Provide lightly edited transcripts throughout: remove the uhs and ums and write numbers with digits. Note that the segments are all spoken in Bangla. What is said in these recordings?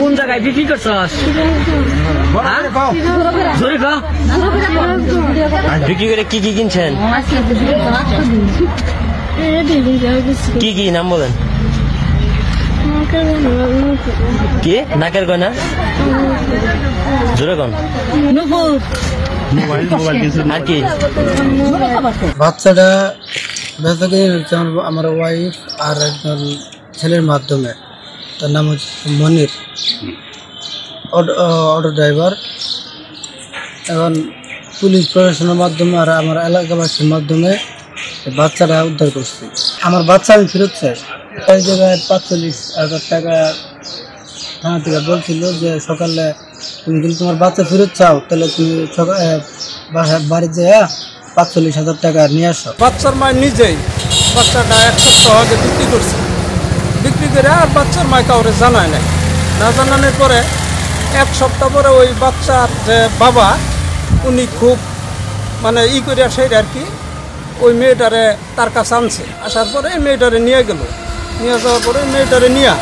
কোন জায়গায় বিক্রি করছস? বিক্রি করে কি কি কিনছেন? কি কি নাম বলেন? কি নাকের গয়না? জোরে কোন? আর কি? বাচ্চাটা বেচাকে আমার ওয়াইফ আর একজন ছেলের মাধ্যমে, তার নাম হচ্ছে মনির, অটো ড্রাইভার। এখন পুলিশ প্রশাসনের মাধ্যমে আর আমার এলাকাবাসীর মাধ্যমে বাচ্চাটা উদ্ধার করছি। আমার বাচ্চা আমি ফেরত চাই। এই জায়গায় ৪৫,০০০ টাকা থানা থেকে বলছিল যে সকালে তুমি যদি তোমার বাচ্চা ফেরত চাও তাহলে তুমি বাড়ি যেয়ে ৪৫,০০০ টাকা নিয়ে আসো। বাচ্চার মা নিজেই বাচ্চাটা ১ সপ্তাহ আগে বিক্রি করছে। বিক্রি করে আর বাচ্চার মা কাউরে জানায় নাই। না জানানোর পরে ১ সপ্তাহ পরে ওই বাচ্চার যে বাবা উনি খুব মানে করে সেই আর কি ওই মেয়েটারে তার কাছে আনছে। আসার পরে মেয়েটারে নিয়ে গেল। নিয়ে যাওয়ার পরে মেয়েটারে নিয়ে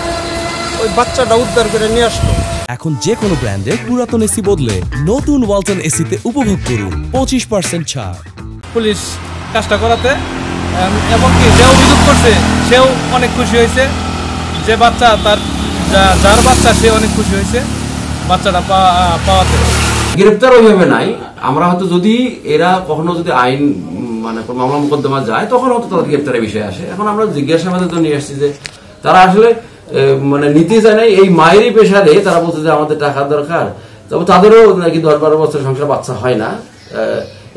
ওই বাচ্চাটা উদ্ধার করে নিয়ে আসলো। এখন যে কোনো ব্র্যান্ডের পুরাতন এসি বদলে নতুন ওয়ালটন এসিতে উপভোগ করুন 25% ছাড়। পুলিশ কাজটা করাতে এবং কি যে অভিযোগ করছে সেও অনেক খুশি হয়েছে। যে বাচ্চা যার বাচ্চা সে অনেক খুশি হয়েছে বাচ্চাটা পাওয়াতে। গ্রেপ্তার ওইভাবে নাই। আমরা হয়তো যদি এরা কখনো যদি আইন মানে মামলা মোকদ্দমা যায় তখন হয়তো তাদের গ্রেপ্তারের বিষয় আসে। এখন আমরা জিজ্ঞাসাবাদের তো নিয়ে আসছি যে তারা আসলে মানে নিতে চায় নাই এই মায়েরই পেশারে। তারা বলছে যে আমাদের টাকা দরকার, তবে তাদেরও নাকি ১০-১২ বছর সংসার বাচ্চা হয় না,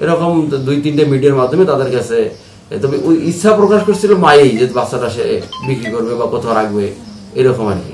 এরকম ২-৩টে মিডিয়ার মাধ্যমে তাদের কাছে। তবে ওই ইচ্ছা প্রকাশ করছিল মায়েই যে বাচ্চাটা সে বিক্রি করবে বা কোথাও রাখবে, এরকম আর কি।